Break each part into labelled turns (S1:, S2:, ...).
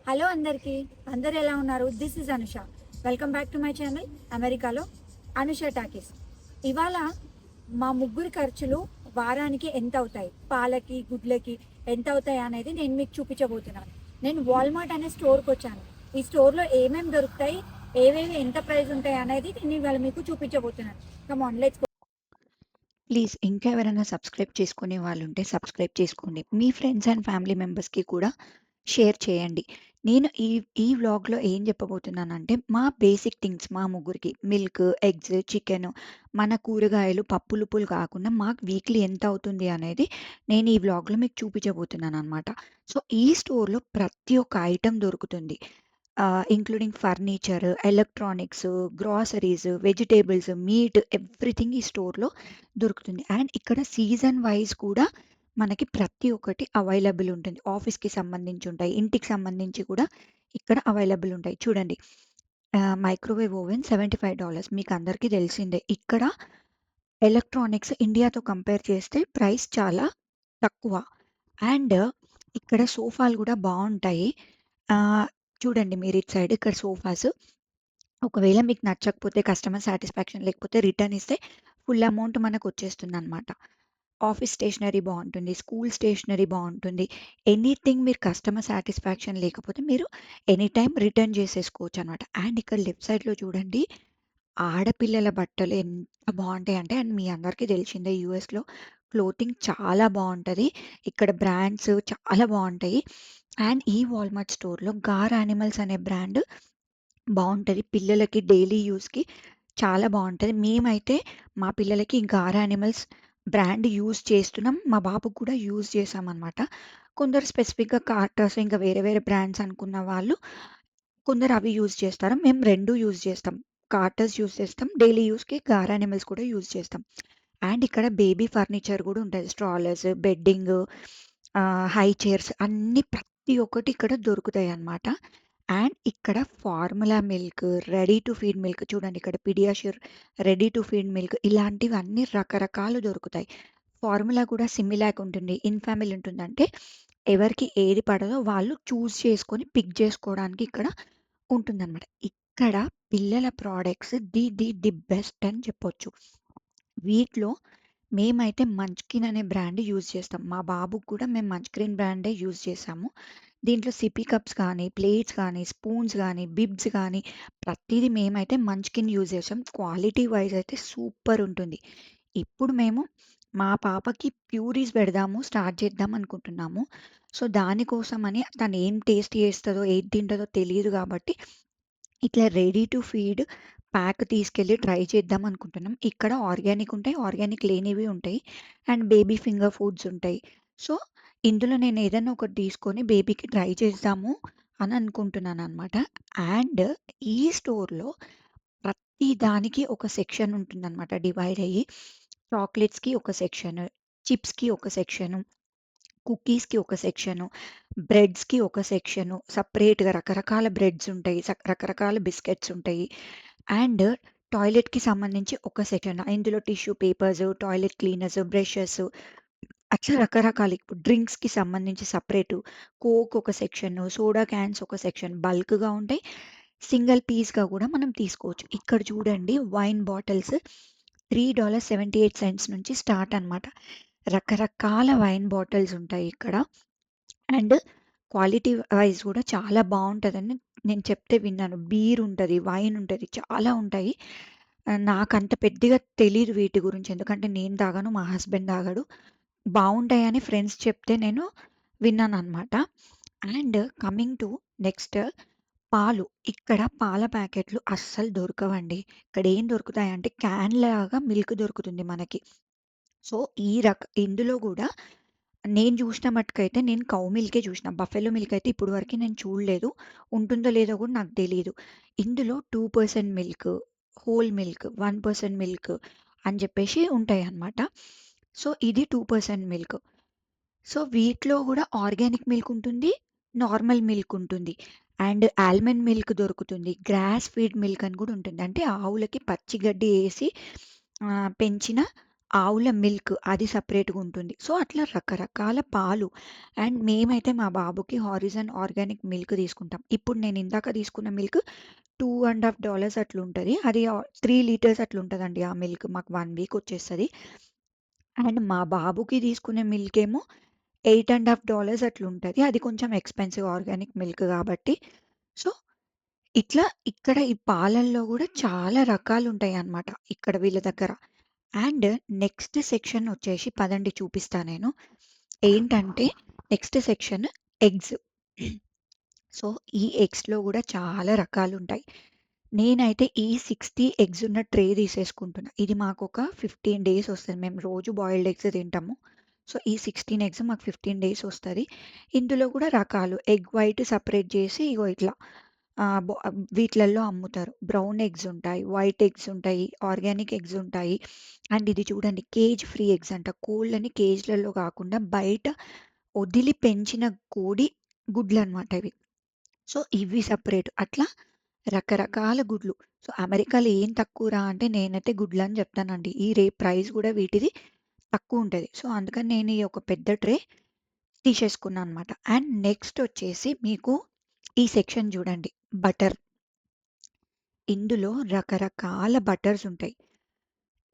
S1: Hello అందరికీ. అందరూ ఎలా ఉన్నారు? This is Anusha. Welcome back to my channel అమెరికాలో అనుష టాకీస్. ఇవాళ మా ముగ్గురి ఖర్చులు వారానికి ఎంత అవుతాయి, పాలకి గుడ్లకి ఎంత అవుతాయి అనేది నేను మీకు చూపించబోతున్నాను. నేను వాల్మార్ట్ అనే స్టోర్కి వచ్చాను. ఈ స్టోర్లో ఏమేమి దొరుకుతాయి, ఏవేవి ఎంత ప్రైస్ ఉంటాయి అనేది నేను ఇవాళ మీకు చూపించబోతున్నాను. Come on, let's go.
S2: Please ఇంకా ఎవరైనా సబ్స్క్రైబ్ చేసుకునే వాళ్ళుంటే సబ్స్క్రైబ్ చేసుకోండి. మీ ఫ్రెండ్స్ అండ్ ఫ్యామిలీ మెంబర్స్‌కి కూడా షేర్ చేయండి. నేను ఈ వ్లాగ్‌లో ఏం చెప్పబోతున్నానంటే, మా బేసిక్ థింగ్స్ మా ముగ్గురికి మిల్క్, ఎగ్స్, చికెను, మన కూరగాయలు, పప్పులుప్పులు కాకుండా మాకు వీక్లీ ఎంత అవుతుంది అనేది నేను ఈ వ్లాగ్‌లో మీకు చూపించబోతున్నాననమాట. సో, ఈ స్టోర్‌లో ప్రతి ఒక్క ఐటెమ్ దొరుకుతుంది. Including furniture, electronics, groceries, vegetables, meet everything ఈ స్టోర్‌లో దొరుకుతుంది. అండ్ ఇక్కడ సీజన్ వైస్ కూడా మనకి ప్రతి ఒక్కటి అవైలబుల్ ఉంటుంది. ఆఫీస్‌కి సంబంధించి ఉంటాయి. ఇంటికి సంబంధించి కూడా ఇక్కడ అవైలబుల్ ఉంటాయి. చూడండి, మైక్రోవేవ్ ఓవెన్ $75 మీకు అందరికీ తెలిసిందే. ఇక్కడ ఎలక్ట్రానిక్స్ ఇండియాతో కంపేర్ చేస్తే ప్రైస్ చాలా తక్కువ. అండ్ ఇక్కడ సోఫాలు కూడా బావుంటాయి. ఆహ్, చూడండి మీరు ఇటు సైడ్ ఇక్కడ సోఫాస్. ఒకవేళ మీకు నచ్చకపోతే కస్టమర్ సాటిస్ఫాక్షన్ లేకపోతే రిటర్న్ ఇస్తే ఫుల్ అమౌంట్ మనకొచ్చేస్తుందనమాట. ఆఫీస్ స్టేషనరీ బావుంటుంది. స్కూల్ స్టేషనరీ బావుంటుంది. ఎనీథింగ్ మీరు కస్టమర్ సాటిస్ఫాక్షన్ లేకపోతే మీరు ఎనీ టైమ్ రిటర్న్ చేసేసుకోవచ్చనమాట. అండ్ ఇక్కడ లెఫ్ట్ సైడ్‌లో చూడండి, ఆడపిల్లల బట్టలు ఎంత బావుంటాయంటే, అండ్ మీ అందరికీ తెలిసిందే యూఎస్‌లో క్లోతింగ్ చాలా బావుంటది. ఇక్కడ బ్రాండ్స్ చాలా బావుంటాయి. అండ్ ఈ వాల్మార్ట్ స్టోర్‌లో గార్ యానిమల్స్ అనే బ్రాండ్ బావుంటది. పిల్లలకి డైలీ యూజ్‌కి చాలా బావుంటది. మేమైతే మా పిల్లలకి గారా యానిమల్స్ బ్రాండ్ యూజ్ చేస్తున్నాం. మా బాబుకి కూడా యూజ్ చేశామనమాట. కొందరు స్పెసిఫిక్‌గా కార్టర్స్ ఇంకా వేరే వేరే బ్రాండ్స్ అనుకున్న వాళ్ళు కొందరు అవి యూజ్ చేస్తారు. మేము 2 యూజ్ చేస్తాం. కార్టర్స్ యూజ్ చేస్తాం. డైలీ యూజ్‌కి గారా యానిమల్స్ కూడా యూజ్ చేస్తాం. అండ్ ఇక్కడ బేబీ ఫర్నిచర్ కూడా ఉంటది. స్ట్రాలర్స్, బెడ్డింగు, హై చైర్స్ అన్నీ ప్రతి ఒక్కటి ఇక్కడ దొరుకుతాయన్నమాట. అండ్ ఇక్కడ formula milk, ready to feed milk చూడండి, ఇక్కడ PediaSure ready to feed milk ఇలాంటివన్నీ రకరకాలు దొరుకుతాయి. ఫార్ములా కూడా సిమిలాక్ ఉంటుంది. ఇన్‌ఫామిల్ ఉంటుంది. అంటే ఎవరికి ఏది పడదో వాళ్ళు చూజ్ చేసుకొని పిక్ చేసుకోవడానికి ఇక్కడ ఉంటుందన్నమాట. ఇక్కడ పిల్లల ప్రొడక్ట్స్ ది బెస్ట్ అని చెప్పొచ్చు. వీటిలో మేమైతే మంచ్‌కిన్ అనే బ్రాండ్ యూజ్ చేస్తాం. మా బాబుకి కూడా మేము మంచ్‌కిన్ బ్రాండే యూజ్ చేశాము. దీంట్లో సిప్పీ కప్స్ కానీ, ప్లేట్స్ కానీ, స్పూన్స్ గానీ, బిబ్స్ గానీ ప్రతీది మేమైతే మంచ్‌కిన్ యూజ్ చేసాం. క్వాలిటీ వైస్ అయితే సూపర్ ఉంటుంది. ఇప్పుడు మేము మా పాపకి ప్యూరీస్ పెడదాము, స్టార్ట్ చేద్దాం అనుకుంటున్నాము. సో, దానికోసమని తను ఏం టేస్ట్ చేస్తదో, ఏది తింటదో తెలీదు కాబట్టి ఇట్లా రెడీ టు ఫీడ్ ప్యాక్ తీసుకెళ్ళి ట్రై చేద్దాం అనుకుంటున్నాం. ఇక్కడ ఆర్గానిక్ ఉంటాయి, ఆర్గానిక్ లేనివి ఉంటాయి. అండ్ బేబీ ఫింగర్ ఫుడ్స్ ఉంటాయి. సో, ఇందులో నేను ఏదైనా ఒకటి తీసుకొని బేబీకి ట్రై చేద్దాము అని అనుకుంటున్నాననమాట. అండ్ ఈ స్టోర్‌లో ప్రతి దానికి ఒక సెక్షన్ ఉంటుందనమాట డివైడ్ అయ్యి. చాక్లెట్స్‌కి ఒక సెక్షన్, చిప్స్‌కి ఒక సెక్షను, కుకీస్‌కి ఒక సెక్షను, బ్రెడ్స్‌కి ఒక సెక్షను, సెపరేట్‌గా రకరకాల బ్రెడ్స్ ఉంటాయి. రకరకాల బిస్కెట్స్ ఉంటాయి. అండ్ టాయిలెట్‌కి సంబంధించి ఒక సెక్షన్. ఇందులో tissue papers, toilet cleaners, brushes అట్లా రకరకాలు. ఇప్పుడు డ్రింక్స్‌కి సంబంధించి సెపరేటు, కోక్ ఒక సెక్షను, సోడా క్యాన్స్ ఒక సెక్షన్ బల్క్‌గా ఉంటాయి. సింగిల్ పీస్‌గా కూడా మనం తీసుకోవచ్చు. ఇక్కడ చూడండి, వైన్ బాటిల్స్ $3.78 నుంచి స్టార్ట్ అనమాట. రకరకాల వైన్ బాటిల్స్ ఉంటాయి ఇక్కడ. అండ్ క్వాలిటీ వైస్ కూడా చాలా బావుంటదని నేను చెప్తే విన్నాను. బీర్ ఉంటది, వైన్ ఉంటది, చాలా ఉంటాయి. నాకంత పెద్దగా తెలీదు వీటి గురించి. ఎందుకంటే నేను తాగను, మా హస్బెండ్ తాగడు. బావుంటాయని ఫ్రెండ్స్ చెప్తే నేను విన్నాననమాట. అండ్ కమింగ్ టు నెక్స్ట్, పాలు. ఇక్కడ పాల ప్యాకెట్లు అస్సలు దొరకవండి. ఇక్కడ ఏం దొరుకుతాయంటే క్యాన్‌లాగా మిల్క్ దొరుకుతుంది మనకి. సో, ఇందులో గూడా నేను జూసిన మట్టుకైతే నేను కౌ మిల్కే జూషిన. బఫెలో మిల్క్ అయితే ఇప్పటి వరకి నేను చూడలేదు. ఉంటుందో లేదో గూడా నాకు తెలీదు. ఇందులో 2% మిల్క్, హోల్ మిల్క్, 1% మిల్క్ అని జెప్పేసి ఉంటాయన్నమాట. సో, ఇది 2% మిల్క్. సో, వీటిలో గూడా ఆర్గానిక్ మిల్క్ ఉంటుంది. నార్మల్ మిల్క్ ఉంటుంది. అండ్ ఆల్మండ్ మిల్క్ దొరుకుతుంది. గ్రాస్ ఫీడ్ మిల్క్ అని గూడా ఉంటుంది. అంటే ఆవులకి పచ్చి గడ్డి ఏసి పెంచిన ఆవుల మిల్క్ అది సెపరేట్‌గా ఉంటుంది. సో, అట్లా రకరకాల పాలు అండ్ మేమైతే మా బాబుకి హారిజన్ ఆర్గానిక్ మిల్క్ తీసుకుంటాం. ఇప్పుడు నేను ఇందాక తీసుకున్న మిల్క్ $2.5 అట్లుంటది. అది 3 లీటర్స్ అట్లుంటదండి ఆ మిల్క్. మాకు 1 వీక్ వచ్చేస్తది. అండ్ మా బాబుకి తీసుకునే మిల్క్ ఏమో $8.5 అట్లుంటది. అది కొంచెం ఎక్స్‌పెన్సివ్ ఆర్గానిక్ మిల్క్ గాబట్టి. సో, ఇట్లా ఇక్కడ ఈ పాలల్లో గూడా చాలా రకాలుంటాయన్నమాట ఇక్కడ వీళ్ళ దగ్గర. అండ్ నెక్స్ట్ సెక్షన్ వచ్చేసి పదండి చూపిస్తా నేను. ఏంటంటే నెక్స్ట్ సెక్షన్ ఎగ్స్. సో, ఈ ఎగ్స్‌లో గూడా చాలా రకాలుంటాయి. నేనైతే ఈ 60 ఎగ్స్ ఉన్న ట్రే తీసేసుకుంటున్నా. ఇది మాకొక 15 డేస్ వస్తది. మేము రోజు బాయిల్డ్ ఎగ్స్ తింటాము. సో, ఈ 16 ఎగ్స్ మాకు 15 డేస్ వస్తది. ఇందులో కూడా రకాలు ఎగ్ వైట్ సెపరేట్ చేసి ఇగో ఇట్లా వీటిలల్లో అమ్ముతారు. బ్రౌన్ ఎగ్స్ ఉంటాయి, వైట్ ఎగ్స్ ఉంటాయి, ఆర్గానిక్ ఎగ్స్ ఉంటాయి. అండ్ ఇది చూడండి కేజ్ ఫ్రీ ఎగ్స్ అంట. కోళ్ళని కేజ్‌లలో కాకుండా బయట వదిలి పెంచిన కోడి గుడ్లనమాట ఇవి. సో, ఇవి సెపరేట్. అట్లా రకరకాల గుడ్లు. సో, అమెరికాలో ఏం తక్కువరా అంటే నేనైతే గుడ్లని చెప్తానండి. ఈ ప్రైస్ గూడా వీటిది తక్కువుంటది. సో, అందుకని నేను ఈ ఒక పెద్ద ట్రే తీసేసుకున్నా అనమాట. అండ్ నెక్స్ట్ వచ్చేసి మీకు ఈ సెక్షన్ చూడండి. బటర్. ఇందులో రకరకాల బటర్స్ ఉంటాయి.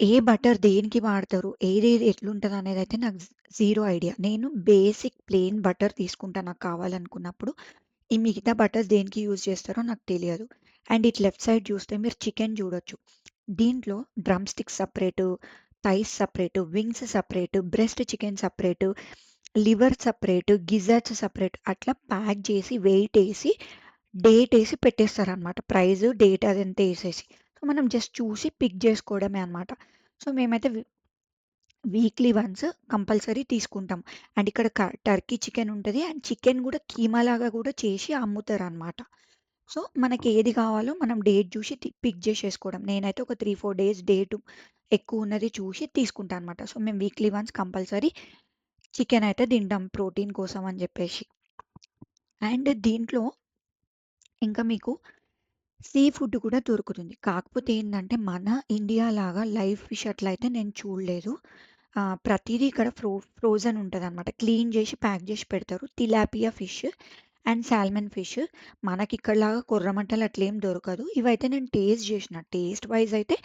S2: ఏ బటర్ దేనికి వాడతారు? ఏదేది ఎట్లుంటదనేదైతే నాకు జీరో ఐడియా. నేను బేసిక్ ప్లెయిన్ బటర్ తీసుకుంటా నాకు కావాలనుకున్నప్పుడు. ఈ మిగతా బటర్స్ దేనికి యూజ్ చేస్తారో నాకు తెలియదు. అండ్ ఇటు లెఫ్ట్ సైడ్ చూస్తే మీరు చికెన్ చూడొచ్చు. దీంట్లో drumsticks separate, thighs separate, wings separate, breast chicken separate, liver separate, gizzards separate అట్లా ప్యాక్ చేసి వెయిటేసి, డేటేసి పెట్టేస్తారనమాట. ప్రైస్, డేట్ అదంతా ఏసేసి. సో, మనం జస్ట్ చూసి పిక్ చేసుకోవడమే అనమాట. సో, మేమైతే వీక్లీ వన్స్ కంపల్సరీ తీసుకుంటాం. అండ్ ఇక్కడ టర్కీ చికెన్ ఉంటది. అండ్ చికెన్ గూడా కీమాలాగా గూడా చేసి అమ్ముతారనమాట. సో, మనకి ఏది కావాలో మనం డేట్ చూసి పిక్ చేసేసుకోవడం. నేనైతే ఒక 3, 4 డేస్ డేట్ ఎక్కువున్నది చూసి తీసుకుంటా అనమాట. సో, మేము వీక్లీ వన్స్ కంపల్సరీ చికెన్ అయితే తింటాం ప్రోటీన్ కోసం అని జెప్పేసి. అండ్ దీంట్లో ఇంకా మీకు సీ ఫుడ్ కూడా దొరుకుతుంది. కాకపోతే ఏందంటే, మన ఇండియా లాగా లైవ్ ఫిష్ అట్లయితే నేను చూడలేదు. ప్రతీదీ ఇక్కడ ఫ్రోజన్ ఉంటదనమాట. క్లీన్ జేసి, ప్యాక్ జేసి పెడతారు. Tilapia fish and salmon fish. మనకిక్కడలాగా కొర్రమట్టలు అట్లేం దొరకదు. ఇవైతే నేను టేస్ట్ జేసిన. టేస్ట్ వైస్ అయితే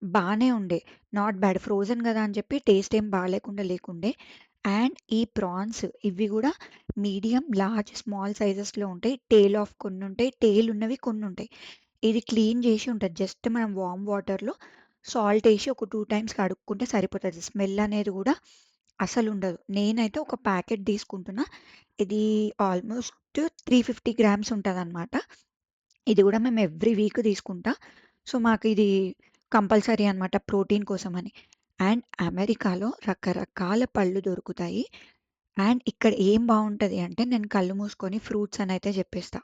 S2: బానే ఉండే. Not bad. ఫ్రోజన్ గదా అని చెప్పి టేస్ట్ ఏం బాలేకుండా లేకుండే. అండ్ ఈ ప్రాన్స్ ఇవి గూడా మీడియం, లార్జ్, స్మాల్ సైజెస్‌లో ఉంటాయి. Tale of కొన్నుంటాయి. టేల్ ఉన్నవి కొన్నుంటాయి. ఇది క్లీన్ జేసి ఉంటది. జస్ట్ మనం వార్మ్ వాటర్‌లో సాల్ట్ ఏసి ఒక 2 టైమ్స్ కడుక్కుంటే సరిపోతది. స్మెల్ అనేది గూడా అసలుండదు. నేనైతే ఒక ప్యాకెట్ తీసుకుంటున్నా. ఇది ఆల్‌మోస్ట్ 350 గ్రామ్స్ ఉంటదనమాట. ఇది గూడా మేము ఎవ్రీ వీక్ తీసుకుంటా. సో, మాకిది కంపల్సరీ అనమాట ప్రోటీన్ కోసమని. అండ్ అమెరికాలో రకరకాల పళ్ళు దొరుకుతాయి. అండ్ ఇక్కడ ఏం బావుంటది అంటే నేను కళ్ళు మూసుకొని ఫ్రూట్స్ అనైతే జెప్పేస్తా.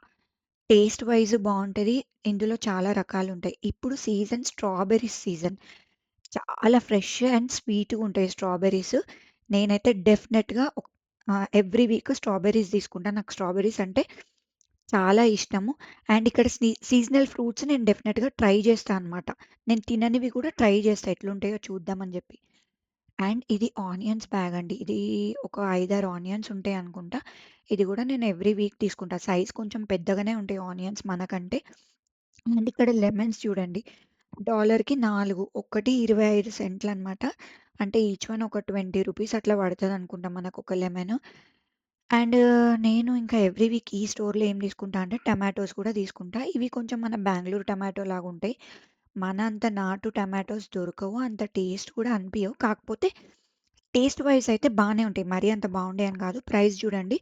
S2: టేస్ట్ వైస్ బావుంటది. ఇందులో చాలా రకాలుంటాయి. ఇప్పుడు సీజన్ స్ట్రాబెర్రీస్ సీజన్. చాలా ఫ్రెష్ అండ్ స్వీట్‌గుంటాయి స్ట్రాబెర్రీస్. నేనైతే డెఫినెట్‌గా ఎవ్రీ వీక్ స్ట్రాబెర్రీస్ తీసుకుంటా. నాకు స్ట్రాబెర్రీస్ అంటే చాలా ఇష్టము. అండ్ ఇక్కడ సీజనల్ ఫ్రూట్స్ నేను డెఫినిట్‌గా ట్రై చేస్తా అనమాట. నేను తిననివి కూడా ట్రై చేస్తా ఎట్లుంటాయో చూద్దామని జెప్పి. అండ్ ఇది ఆనియన్స్ బ్యాగ్ అండి. ఇది ఒక 5, 6 ఆనియన్స్ ఉంటాయనుకుంటా. ఇది గూడా నేను ఎవ్రీ వీక్ తీసుకుంటా. సైజ్ కొంచెం పెద్దగానే ఉంటాయి ఆనియన్స్ మనకంటే. అండ్ ఇక్కడ లెమన్స్ చూడండి. డాలర్‌కి 4 ఒక్కటి 25 సెంట్లనమాట. అంటే ఈచ్ వన్ ఒక ₹20 అట్లా పడతదనుకుంటా మనకొక లెమన్. అండ్ నేను ఇంకా ఎవ్రీ వీక్ ఈ స్టోర్‌లో ఏం తీసుకుంటా అంటే టమాటోస్ కూడా తీసుకుంటా. ఇవి కొంచెం మన బెంగుళూరు టమాటో లాగుంటాయి. మన అంత నాటు టమాటోస్ దొరకవు. అంత టేస్ట్ కూడా అనిపియవు. కాకపోతే టేస్ట్ వైస్ అయితే బానే ఉంటాయి. మరీ అంత బాగుండేయని కాదు. ప్రైస్ చూడండి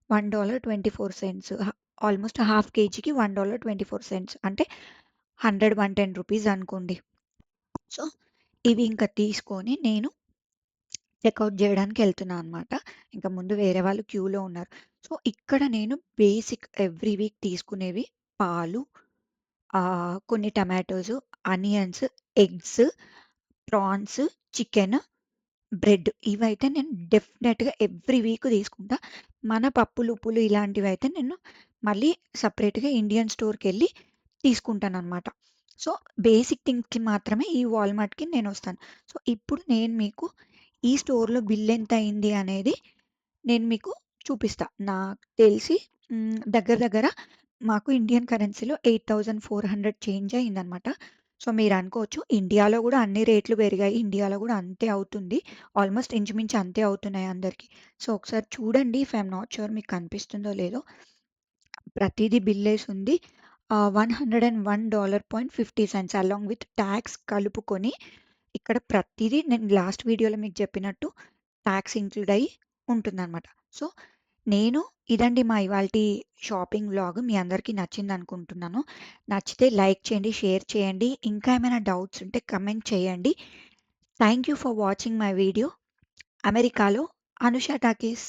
S2: $1.24 ఆల్‌మోస్ట్ హాఫ్ కేజీకి $1.24 అంటే 100, $110 అనుకోండి. సో, ఇవి ఇంకా తీసుకొని నేను చెకౌట్ జేయడానికెళ్తున్నా అనమాట. ఇంక ముందు వేరే వాళ్ళు క్యూలో ఉన్నారు. సో, ఇక్కడ నేను బేసిక్ ఎవ్రీ వీక్ తీసుకునేవి పాలు, కొన్ని tomatoes, onions, eggs, prawns, chicken, bread ఇవైతే నేను డెఫినెట్‌గా ఎవ్రీ వీక్ తీసుకుంటా. మన పప్పులు, ఉప్పులు ఇలాంటివైతే నేను మళ్ళీ సెపరేట్‌గా ఇండియన్ స్టోర్‌కెళ్ళి తీసుకుంటాననమాట. సో, బేసిక్ థింగ్స్‌కి మాత్రమే ఈ వాల్‌మార్ట్‌కి నేనొస్తాను. సో, ఇప్పుడు నేను మీకు ఈ స్టోర్‌లో బిల్ ఎంతయింది అనేది నేను మీకు చూపిస్తా. నాకు తెలిసి దగ్గర దగ్గర మాకు ఇండియన్ కరెన్సీలో 8400 చేంజ్ అయిందనమాట. సో, మీరనుకోవచ్చు ఇండియాలో గూడా అన్ని రేట్లు పెరిగాయి. ఇండియాలో గూడా అంతే అవుతుంది. ఆల్‌మోస్ట్ ఇంచుమించు అంతే అవుతున్నాయి అందరికి. సో, ఒకసారి చూడండి. If I am not sure మీకు కనిపిస్తుందో లేదో. ప్రతీదీ బిల్లేసుంది. $101.50 అలాంగ్ విత్ టాక్స్ కలుపుకొని ఇక్కడ ప్రతీదీ నేను లాస్ట్ వీడియోలో మీకు చెప్పినట్టు టాక్స్ ఇంక్లూడ్ అయ్యి ఉంటుందనమాట. సో, నేను ఇదండి మా ఇవాల్టి షాపింగ్ వ్లాగ్. మీ అందరికీ నచ్చిందనుకుంటున్నాను. నచ్చితే లైక్ చేయండి, షేర్ చేయండి. ఇంకా ఏమైనా డౌట్స్ ఉంటే కమెంట్ చేయండి. Thank you for watching my video. అమెరికాలో అనుష టాకీస్.